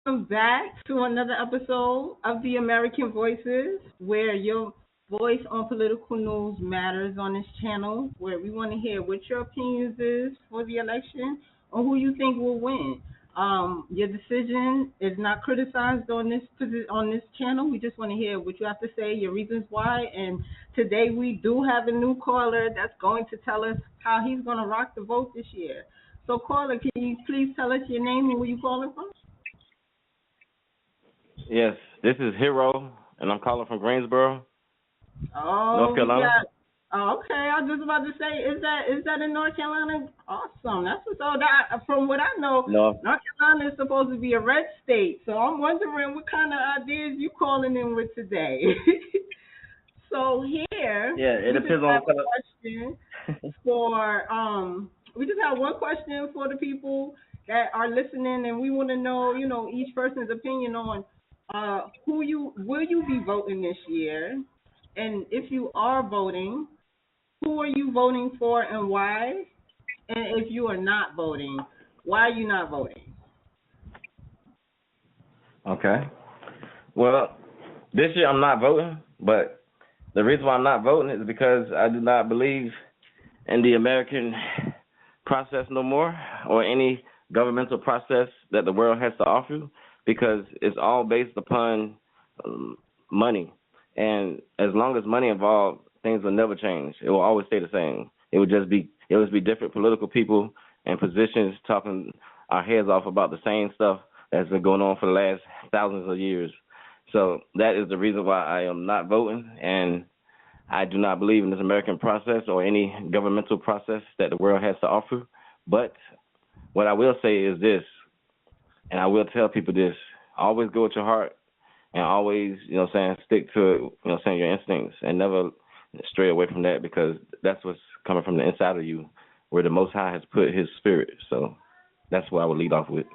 welcome back to another episode of the American Voices, where your voice on political news matters on this channel, where we want to hear what your opinions is for the election or who you think will win. Your decision is not criticized on on this channel. We just want to hear what you have to say, your reasons why. And today we do have a new caller that's going to tell us how he's going to rock the vote this year. So, caller, can you please tell us your name and where you calling from? Yes, this is Hero, and I'm calling from Greensboro, Oh, North we Carolina. got. Oh, okay, I was just about to say, is that in North Carolina? Awesome. That's what's all that. From what I know, No, North Carolina is supposed to be a red state. So I'm wondering what kind of ideas you calling in with today. So here yeah, it we just depends on have what a kind question for we just have one question for the people that are listening, and we want to know, each person's opinion on who you will you be voting this year, and if you are voting, who are you voting for and why, and if you are not voting, why are you not voting? Okay. Well, this year I'm not voting, but the reason why I'm not voting is because I do not believe in the American process no more, or any governmental process that the world has to offer, because it's all based upon money. And as long as money involved, things will never change. It will always stay the same. It would be different political people and positions talking our heads off about the same stuff that's been going on for the last thousands of years. So that is the reason why I am not voting, and I do not believe in this American process or any governmental process that the world has to offer. But what I will say is this, and I will tell people this: always go with your heart, and always, stick to, your instincts, and never stray away from that, because that's what's coming from the inside of you, where the Most High has put His spirit. So that's what I would lead off with.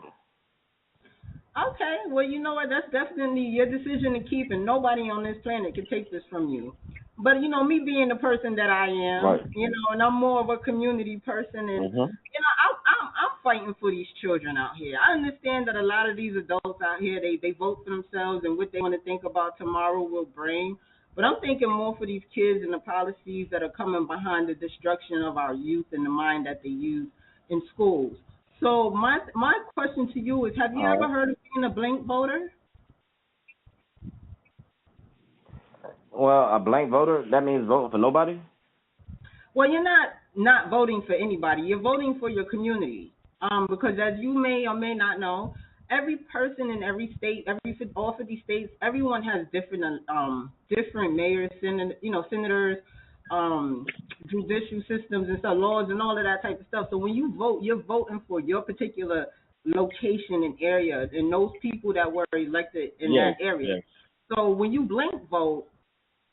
Okay, well, you know what? That's definitely your decision to keep, and nobody on this planet can take this from you. But me being the person that I am, Right. and I'm more of a community person, and Mhm. I'm fighting for these children out here. I understand that a lot of these adults out here, they vote for themselves, and what they want to think about tomorrow will bring. But I'm thinking more for these kids and the policies that are coming behind the destruction of our youth and the mind that they use in schools. So my question to you is: have you All ever right. heard of being a blank voter? Well, a blank voter, that means voting for nobody. Well, you're not voting for anybody. You're voting for your community. Because as you may or may not know, every person in every state, all 50 states, everyone has different mayors, senators, judicial systems and stuff, laws and all of that type of stuff. So when you vote, you're voting for your particular location and area and those people that were elected in that Yes. area. Yes. So when you blank vote,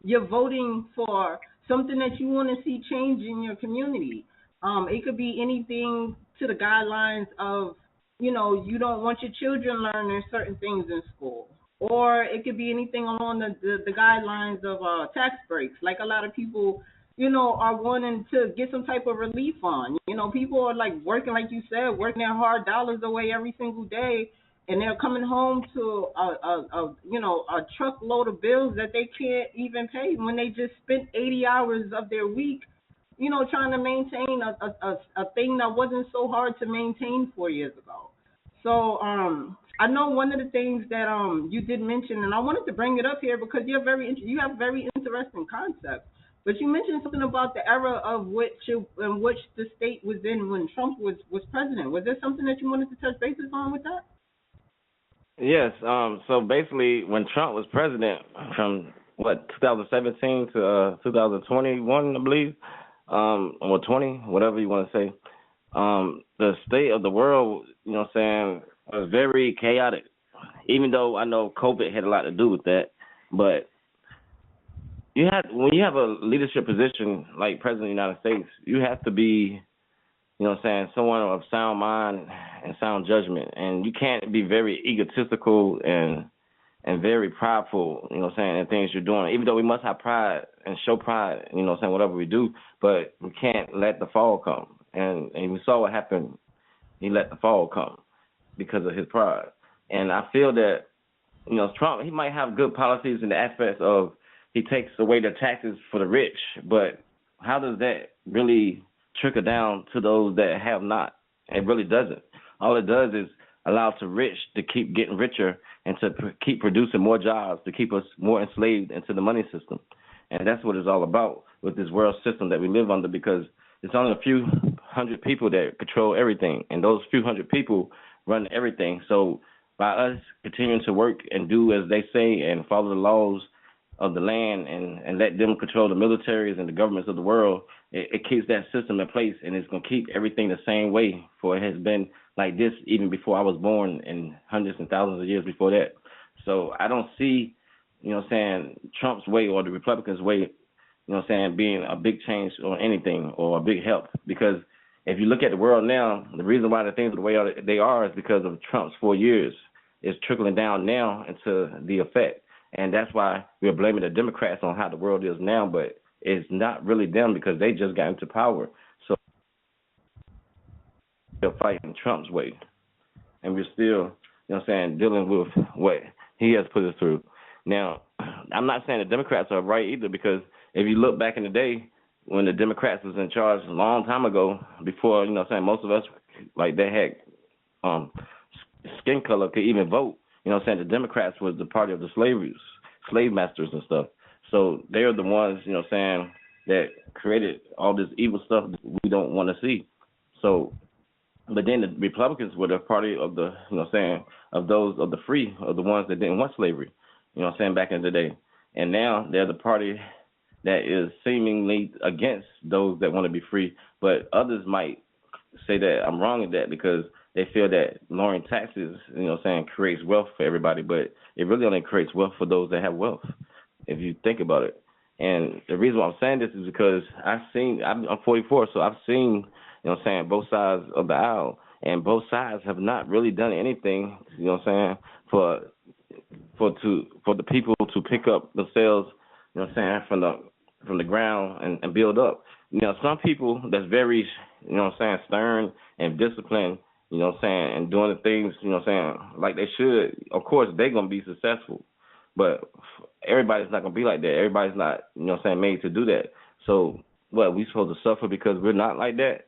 you're voting for something that you want to see change in your community. It could be anything to the guidelines of, you don't want your children learning certain things in school. Or it could be anything along the guidelines of tax breaks, like a lot of people, are wanting to get some type of relief on. People are like working, like you said, working their hard dollars away every single day, and they're coming home to a truckload of bills that they can't even pay when they just spent 80 hours of their week, trying to maintain a thing that wasn't so hard to maintain 4 years ago. So I know one of the things that you did mention, and I wanted to bring it up here because you have very interesting concepts. But you mentioned something about the era of which the state was in when Trump was president. Was there something that you wanted to touch bases on with that? Yes. So basically, when Trump was president, from 2017 to 2021, I believe, or 20, whatever you want to say, the state of the world, was very chaotic. Even though I know COVID had a lot to do with that, but when you have a leadership position like president of the United States, you have to be, someone of sound mind and sound judgment. And you can't be very egotistical and very prideful, in things you're doing. Even though we must have pride and show pride, whatever we do, but we can't let the fall come. And we saw what happened. He let the fall come because of his pride. And I feel that, Trump, he might have good policies in the aspects of he takes away the taxes for the rich, but how does that really trickle down to those that have not? It really doesn't. All it does is allow the rich to keep getting richer and to keep producing more jobs, to keep us more enslaved into the money system. And that's what it's all about with this world system that we live under, because it's only a few hundred people that control everything, and those few hundred people run everything. So by us continuing to work and do as they say and follow the laws of the land and let them control the militaries and the governments of the world, it keeps that system in place, and it's going to keep everything the same way, for it has been like this even before I was born and hundreds and thousands of years before that. So I don't see, Trump's way or the Republicans' way, being a big change or anything or a big help. Because if you look at the world now, the reason why the things are the way they are is because of Trump's 4 years. It's trickling down now into the effect. And that's why we're blaming the Democrats on how the world is now, but it's not really them because they just got into power. So they're fighting Trump's way. And we're still, dealing with what he has put us through. Now, I'm not saying the Democrats are right either, because if you look back in the day when the Democrats was in charge a long time ago, before, most of us, like, they had skin color could even vote, the Democrats was the party of the slave masters and stuff. So they're the ones, that created all this evil stuff that we don't want to see. So, but then the Republicans were the party of the, of those of the free, of the ones that didn't want slavery, back in the day. And now they're the party that is seemingly against those that want to be free. But others might say that I'm wrong in that because they feel that lowering taxes, creates wealth for everybody. But it really only creates wealth for those that have wealth, if you think about it. And the reason why I'm saying this is because I'm 44, so I've seen, both sides of the aisle. And both sides have not really done anything, for the people to pick up themselves, from the ground and build up. Some people that's very, stern and disciplined, and doing the things, like they should, of course, they're going to be successful. But everybody's not going to be like that. Everybody's not, made to do that. So, what, we supposed to suffer because we're not like that?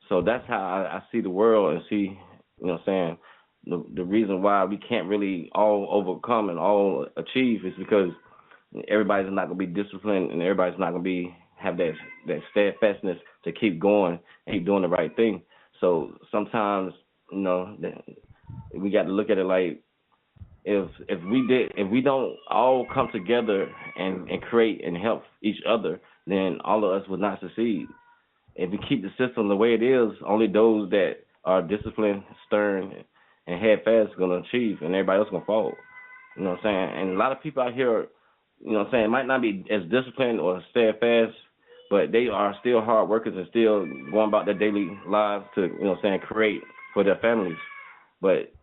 So that's how I see the world and see, the reason why we can't really all overcome and all achieve is because everybody's not going to be disciplined and everybody's not going to have that steadfastness to keep going and keep doing the right thing. So sometimes, we got to look at it like, if we don't all come together and create and help each other, then all of us would not succeed. If we keep the system the way it is, only those that are disciplined, stern, and head fast are going to achieve, and everybody else going to fall. And a lot of people out here, might not be as disciplined or steadfast, but they are still hard workers and still going about their daily lives to, create for their families. But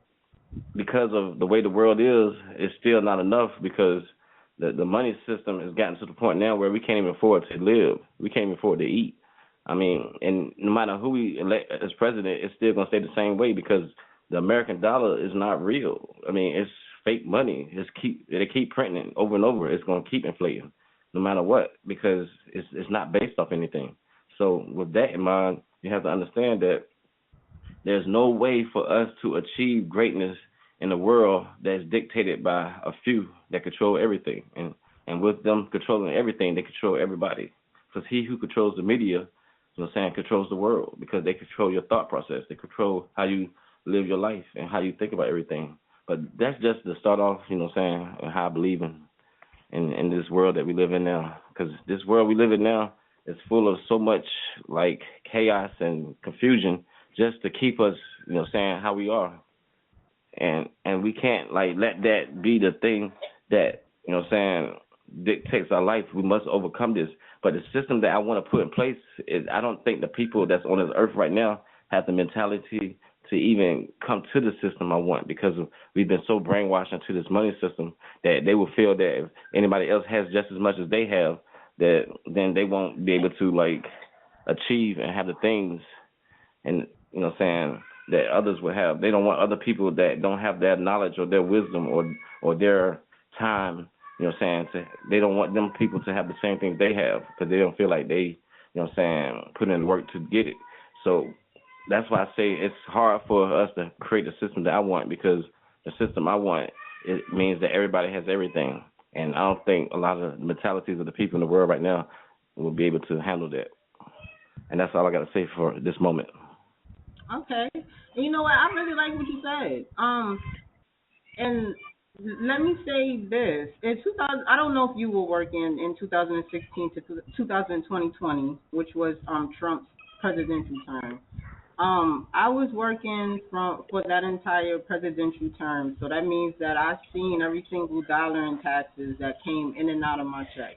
because of the way the world is, it's still not enough because the money system has gotten to the point now where we can't even afford to live. We can't even afford to eat. I mean, and no matter who we elect as president, it's still going to stay the same way because the American dollar is not real. I mean, it's fake money. They keep printing it over and over. It's going to keep inflating no matter what because it's not based off anything. So with that in mind, you have to understand that there's no way for us to achieve greatness in a world that's dictated by a few that control everything. And with them controlling everything, they control everybody. Because he who controls the media, controls the world because they control your thought process. They control how you live your life and how you think about everything. But that's just to start off, and how I believe in this world that we live in now. Because this world we live in now is full of so much, like, chaos and confusion just to keep us, how we are. And we can't, let that be the thing that, dictates our life. We must overcome this. But the system that I want to put in place is I don't think the people that's on this earth right now have the mentality to even come to the system I want because we've been so brainwashed into this money system that they will feel that if anybody else has just as much as they have, that then they won't be able to, achieve and have the things and, that others will have. They don't want other people that don't have their knowledge or their wisdom or their time. You know what I'm saying? They don't want them people to have the same things they have because they don't feel like they, you know what I'm saying, put in the work to get it. So that's why I say it's hard for us to create the system that I want, because the system I want, it means that everybody has everything. And I don't think a lot of the mentalities of the people in the world right now will be able to handle that. And that's all I got to say for this moment. Okay. And you know what? I really like what you said. And let me say this: in 2000, I don't know if you were working in 2016 to 2020, which was Trump's presidential term. I was working for that entire presidential term, so that means that I've seen every single dollar in taxes that came in and out of my check.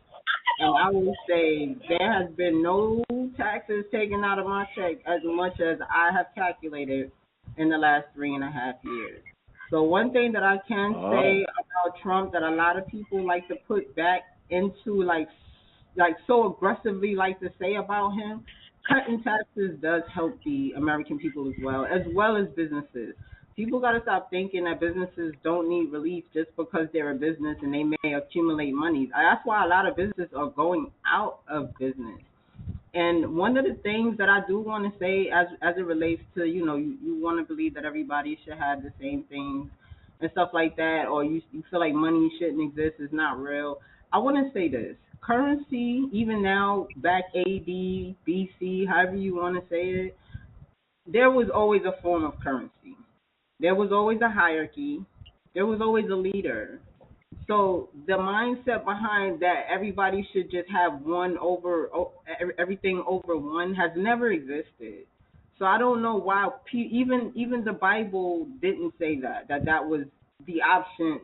And I will say there has been no taxes taken out of my check as much as I have calculated in the last 3.5 years. So one thing that I can say about Trump that a lot of people like to put back into like so aggressively like to say about him, cutting taxes does help the American people as well as businesses. People got to stop thinking that businesses don't need relief just because they're a business and they may accumulate money. That's why a lot of businesses are going out of business. And one of the things that I do want to say, as it relates to, you want to believe that everybody should have the same things and stuff like that, or you feel like money shouldn't exist, is not real. I want to say this: currency, even now, back AD, BC, however you want to say it, there was always a form of currency. There was always a hierarchy. There was always a leader. So the mindset behind that everybody should just have one over everything over one has never existed. So I don't know why even the Bible didn't say that was the option.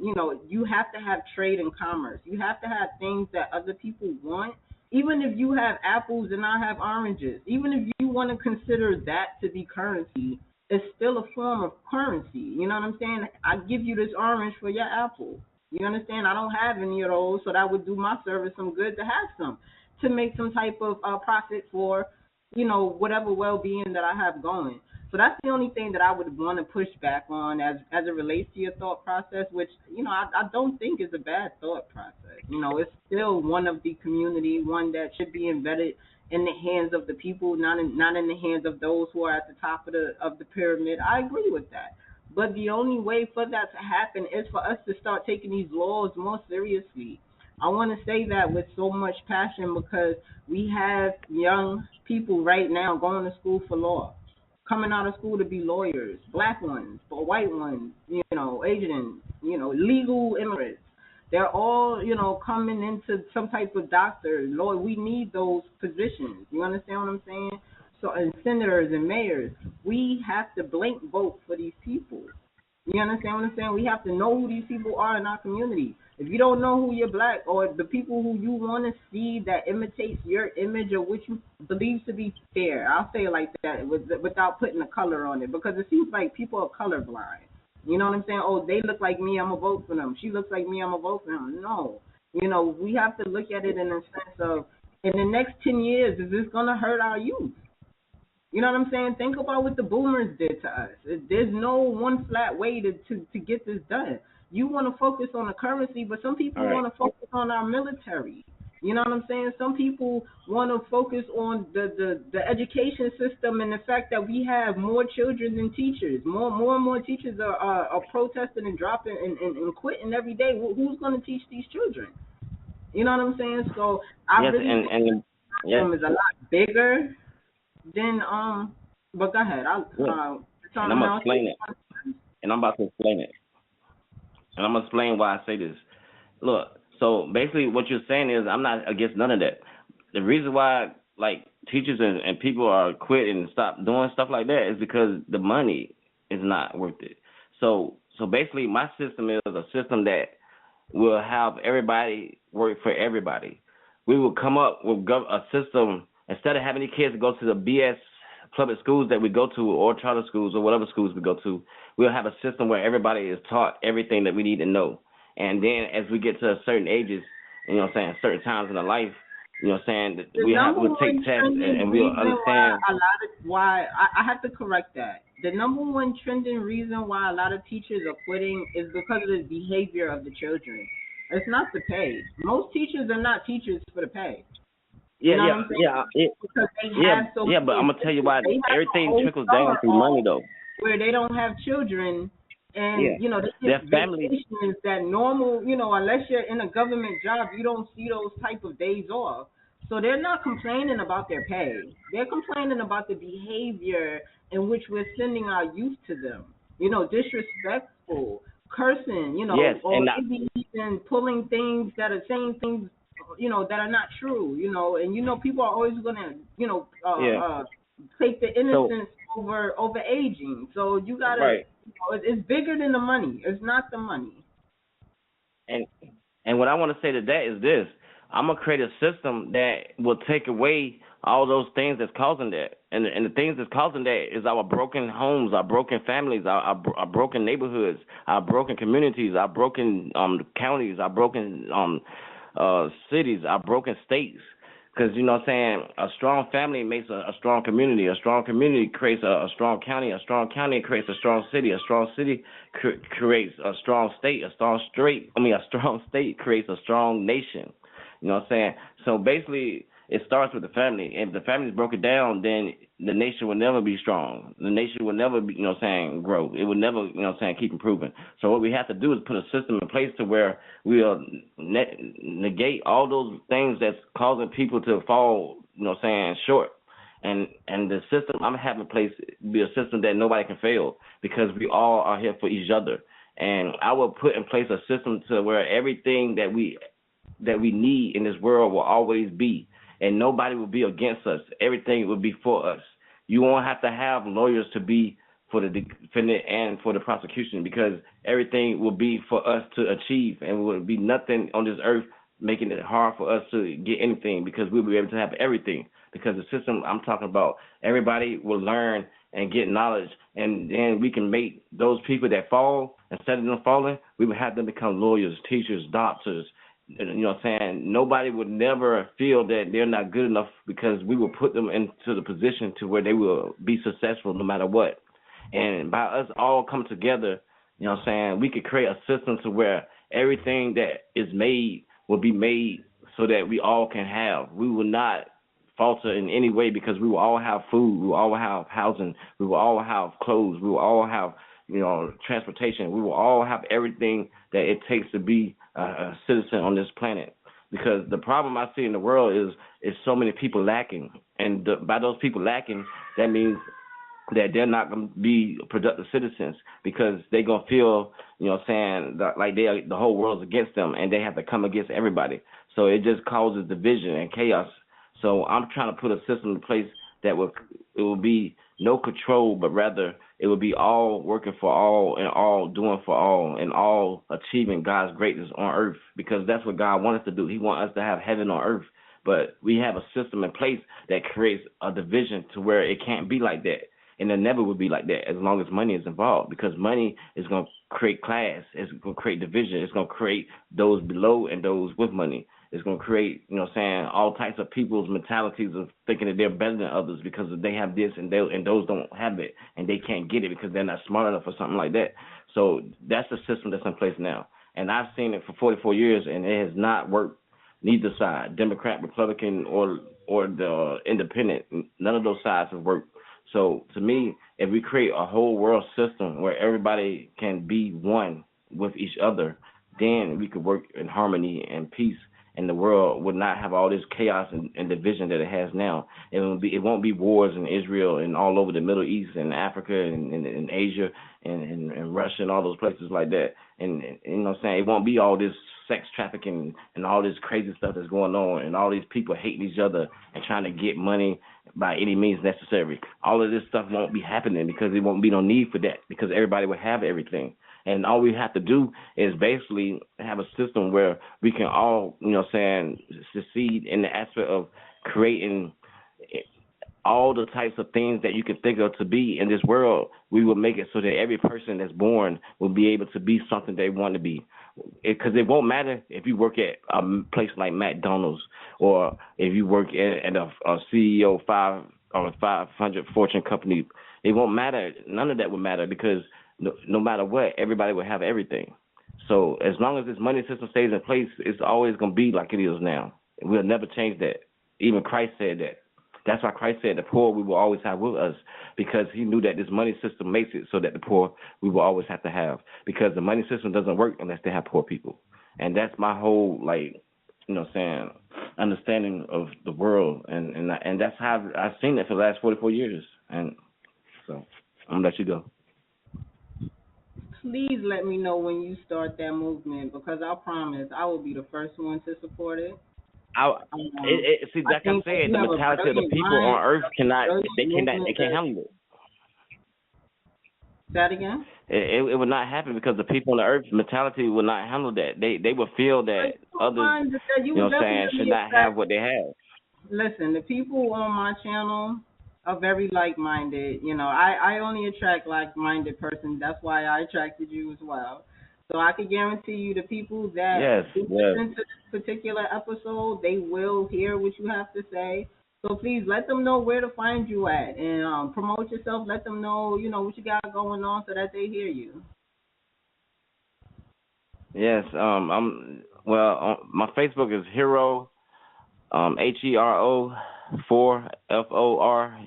You have to have trade and commerce. You have to have things that other people want. Even if you have apples and I have oranges, even if you want to consider that to be currency, it's still a form of currency. You know what I'm saying? I give you this orange for your apple. You understand? I don't have any of those, so that would do my service some good to have some, to make some type of profit for, whatever well-being that I have going. So that's the only thing that I would want to push back on as it relates to your thought process, which, I don't think is a bad thought process. It's still one of the community, one that should be embedded in the hands of the people, not in the hands of those who are at the top of the pyramid. I agree with that. But the only way for that to happen is for us to start taking these laws more seriously. I want to say that with so much passion because we have young people right now going to school for law, coming out of school to be lawyers, black ones, or white ones, Asian, legal immigrants. They're all, coming into some type of doctor. Lord, we need those positions. You understand what I'm saying? So, and senators and mayors, we have to blank vote for these people. You understand what I'm saying? We have to know who these people are in our community. If you don't know who you're black or the people who you want to see that imitates your image or what you believe to be fair, I'll say it like that without putting a color on it, because it seems like people are colorblind. You know what I'm saying? Oh, they look like me, I'm going to vote for them. She looks like me, I'm going to vote for them. No. We have to look at it in a sense of, in the next 10 years, is this going to hurt our youth? You know what I'm saying? Think about what the boomers did to us. There's no one flat way to get this done. You want to focus on the currency, but some people want to focus on our military. You know what I'm saying? Some people want to focus on the education system and the fact that we have more children than teachers. More and more teachers are protesting and dropping and quitting every day. Who's going to teach these children? You know what I'm saying? So I really think the problem is a lot bigger. Then, but go ahead. And I'm gonna explain it. And I'm about to explain it. And I'm gonna explain why I say this. Look, so basically, what you're saying is I'm not against none of that. The reason why, like, teachers and people are quit and stop doing stuff like that is because the money is not worth it. So basically, my system is a system that will have everybody work for everybody. We will come up with a system. Instead of having the kids go to the BS public schools that we go to or charter schools or whatever schools we go to, we'll have a system where everybody is taught everything that we need to know. And then as we get to certain ages, certain times in our life, You know what I'm saying? The We'll take tests and we'll understand. I have to correct that. The number one trending reason why a lot of teachers are quitting is because of the behavior of the children. It's not the pay. Most teachers are not teachers for the pay. You know what I'm saying? Because they have so but I'm gonna tell you why everything trickles down through money though. Where they don't have children, and you know, they their get family vacations that normal, you know, unless you're in a government job, you don't see those type of days off. So they're not complaining about their pay. They're complaining about the behavior in which we're sending our youth to them. You know, disrespectful, cursing, you know, or maybe even pulling things that are saying things, you know, that are not true, you know, and you know people are always gonna, you know, take the innocence over aging. So you gotta, you know, it's bigger than the money. It's not the money. And what I want to say to that is this: I'm gonna create a system that will take away all those things that's causing that, and the things that's causing that is our broken homes, our broken families, our broken neighborhoods, our broken communities, our broken counties, our broken cities, our broken states. Because, you know what I'm saying, a strong family makes a strong community. A strong community creates a strong county. A strong county creates a strong city. A strong city creates a strong state. A strong state creates a strong nation. You know what I'm saying? So basically, it starts with the family. If the family's broken down, then the nation will never be strong. The nation will never be, you know what I'm saying, grow. It will never, you know what I'm saying, keep improving. So what we have to do is put a system in place to where we'll negate all those things that's causing people to fall, you know what I'm saying, short. And the system I'm having in place be a system that nobody can fail because we all are here for each other. And I will put in place a system to where everything that we need in this world will always be. And nobody will be against us. Everything will be for us. You won't have to have lawyers to be for the defendant and for the prosecution because everything will be for us to achieve, and will be nothing on this earth making it hard for us to get anything because we'll be able to have everything. Because the system I'm talking about, everybody will learn and get knowledge, and then we can make those people that fall, instead of them falling, we will have them become lawyers, teachers, doctors. You know what I'm saying? Nobody would never feel that they're not good enough because we will put them into the position to where they will be successful no matter what. And by us all come together, you know what I'm saying, we could create a system to where everything that is made will be made so that we all can have. We will not falter in any way because we will all have food, we will all have housing, we will all have clothes, we will all have, you know, transportation. We will all have everything that it takes to be a citizen on this planet. Because the problem I see in the world is so many people lacking. And by those people lacking, that means that they're not going to be productive citizens because they're going to feel, you know what I'm saying, like the whole world's against them and they have to come against everybody. So it just causes division and chaos. So I'm trying to put a system in place that it will be no control, but rather it will be all working for all and all doing for all and all achieving God's greatness on earth, because that's what God wants us to do. He wants us to have heaven on earth. But we have a system in place that creates a division to where it can't be like that. And it never will be like that as long as money is involved, because money is going to create class. It's going to create division. It's going to create those below and those with money. It's going to create, you know what I'm saying, all types of people's mentalities of thinking that they're better than others because they have this and those don't have it and they can't get it because they're not smart enough or something like that. So that's the system that's in place now. And I've seen it for 44 years and it has not worked neither side, Democrat, Republican, or the independent. None of those sides have worked. So to me, if we create a whole world system where everybody can be one with each other, then we could work in harmony and peace, and the world would not have all this chaos and division that it has now. It won't be wars in Israel and all over the Middle East and Africa and Asia and Russia and all those places like that. And you know what I'm saying? It won't be all this sex trafficking and all this crazy stuff that's going on and all these people hating each other and trying to get money by any means necessary. All of this stuff won't be happening because there won't be no need for that because everybody will have everything. And all we have to do is basically have a system where we can all, you know what I'm saying, succeed in the aspect of creating all the types of things that you can think of to be in this world, we will make it so that every person that's born will be able to be something they want to be. Because it won't matter if you work at a place like McDonald's or if you work at a CEO 500 Fortune company. It won't matter. None of that will matter because no matter what, everybody will have everything. So as long as this money system stays in place, it's always going to be like it is now. We'll never change that. Even Christ said that. That's why Christ said the poor we will always have with us, because he knew that this money system makes it so that the poor we will always have to have, because the money system doesn't work unless they have poor people. And that's my whole, understanding of the world. And that's how I've seen it for the last 44 years. And so I'm going to let you go. Please let me know when you start that movement, because I promise I will be the first one to support it. See, like I said, the mentality of the people on Earth can't handle it. That again? It would not happen because the people on the Earth mentality would not handle that. They would feel that others, should not have what they have. Listen, the people on my channel are very like-minded. I only attract like-minded persons. That's why I attracted you as well. So I can guarantee you the people that listen to this particular episode, they will hear what you have to say. So please let them know where to find you at and promote yourself. Let them know, what you got going on so that they hear you. Yes, my Facebook is Hero, HERO 4FORU,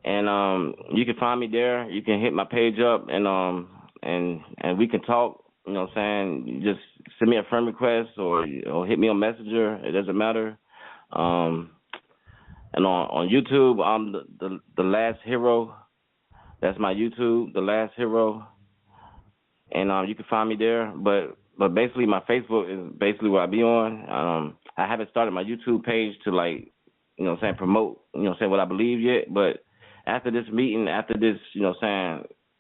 and you can find me there. You can hit my page up and we can talk. Just send me a friend request or hit me on Messenger. It doesn't matter. And on YouTube, I'm the Last Hero. That's my YouTube, the Last Hero. And you can find me there. But basically, my Facebook is basically what I be on. I haven't started my YouTube page to promote what I believe yet. But after this meeting, after this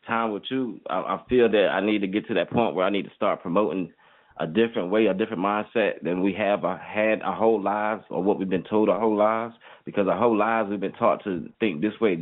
time with you, I feel that I need to get to that point where I need to start promoting a different way, a different mindset than we have had our whole lives, or what we've been told our whole lives, because our whole lives we've been taught to think this way,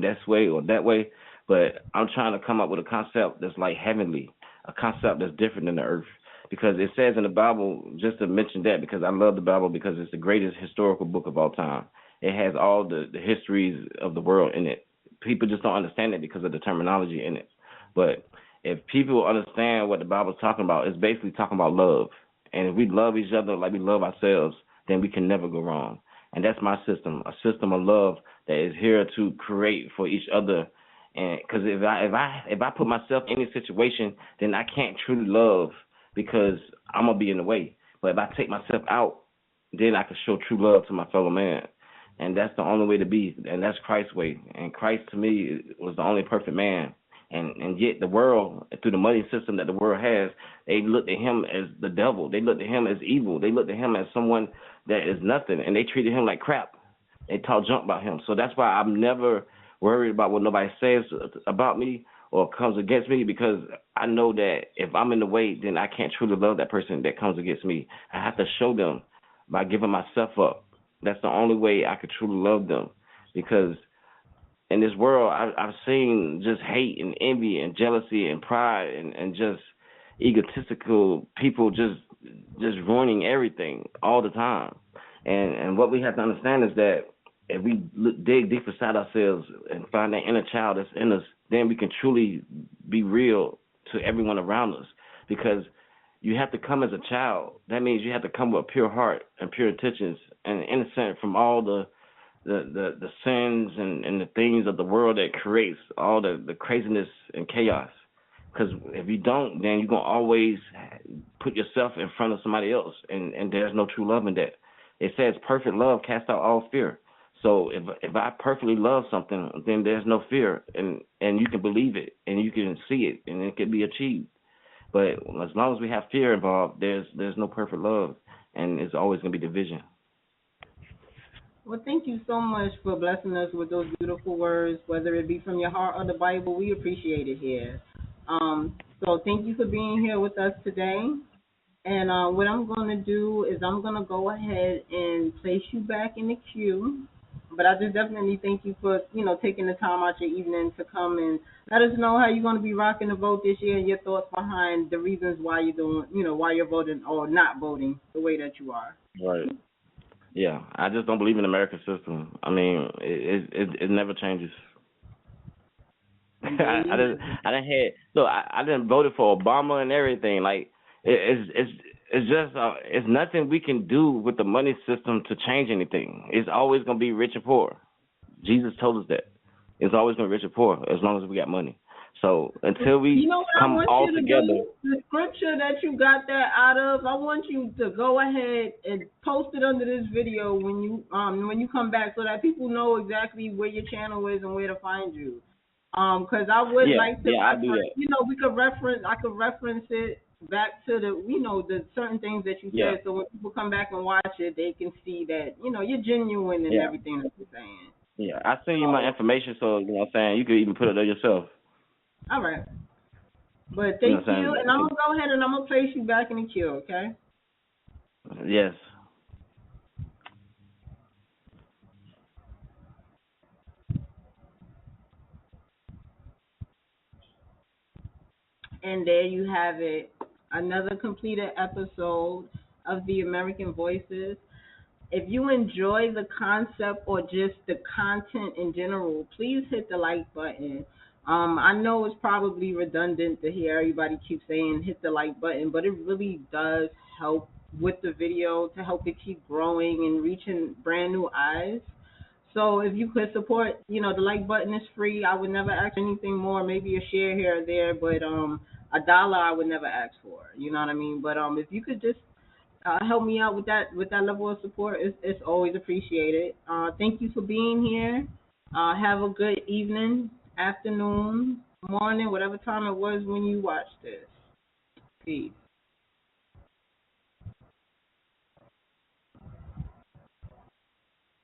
or that way. But I'm trying to come up with a concept that's like heavenly, a concept that's different than the earth, because it says in the Bible, just to mention that, because I love the Bible because it's the greatest historical book of all time. It has all the histories of the world in it. People just don't understand it because of the terminology in it. But if people understand what the Bible's talking about, it's basically talking about love. And if we love each other like we love ourselves, then we can never go wrong. And that's my system, a system of love that is here to create for each other. And because if I put myself in a situation, then I can't truly love, because I'm gonna be in the way. But if I take myself out, then I can show true love to my fellow man. And that's the only way to be, and that's Christ's way. And Christ, to me, was the only perfect man. And yet the world, through the money system that the world has, they looked at him as the devil. They looked at him as evil. They looked at him as someone that is nothing, and they treated him like crap. They talk junk about him. So that's why I'm never worried about what nobody says about me or comes against me, because I know that if I'm in the way, then I can't truly love that person that comes against me. I have to show them by giving myself up. That's the only way I could truly love them, because in this world, I've seen just hate and envy and jealousy and pride and just egotistical people just ruining everything all the time. And what we have to understand is that if we dig deep inside ourselves and find that inner child that's in us, then we can truly be real to everyone around us. Because you have to come as a child. That means you have to come with a pure heart and pure intentions and innocent from all the sins and the things of the world that creates all the craziness and chaos. Because if you don't, then you're going to always put yourself in front of somebody else, and there's no true love in that. It says perfect love casts out all fear. So if I perfectly love something, then there's no fear, and you can believe it, and you can see it, and it can be achieved. But as long as we have fear involved, there's no perfect love, and it's always going to be division. Well, thank you so much for blessing us with those beautiful words, whether it be from your heart or the Bible. We appreciate it here. So thank you for being here with us today. And what I'm going to do is I'm going to go ahead and place you back in the queue. But I just definitely thank you for, taking the time out your evening to come and let us know how you're going to be rocking the vote this year and your thoughts behind the reasons why you're doing, why you're voting or not voting the way that you are. Right. Yeah, I just don't believe in the American system. I mean, it never changes. I didn't had look. I didn't voted for Obama and everything. Like it's just it's nothing we can do with the money system to change anything. It's always gonna be rich and poor. Jesus told us that it's always gonna be rich and poor as long as we got money. So until we come all together, the scripture that you got that out of, I want you to go ahead and post it under this video when you come back, so that people know exactly where your channel is and where to find you. Because I would like to, I do that. I could reference it back to the certain things that you said, so when people come back and watch it, they can see that, you're genuine in everything that you're saying. Yeah, I send you my information, so, you know what I'm saying, you could even put it there yourself. All right. But thank you, and I'm going to go ahead and I'm going to place you back in the queue, okay? Yes. And there you have it, another completed episode of the American Voices. If you enjoy the concept or just the content in general, please hit the like button. I know it's probably redundant to hear everybody keep saying hit the like button, but it really does help with the video to help it keep growing and reaching brand new eyes. So if you could support, the like button is free. I would never ask for anything more, maybe a share here or there, but $1 I would never ask for. You know what I mean? But if you could just help me out with that level of support, it's always appreciated. Thank you for being here. Have a good evening, afternoon, morning, whatever time it was when you watched this. Peace.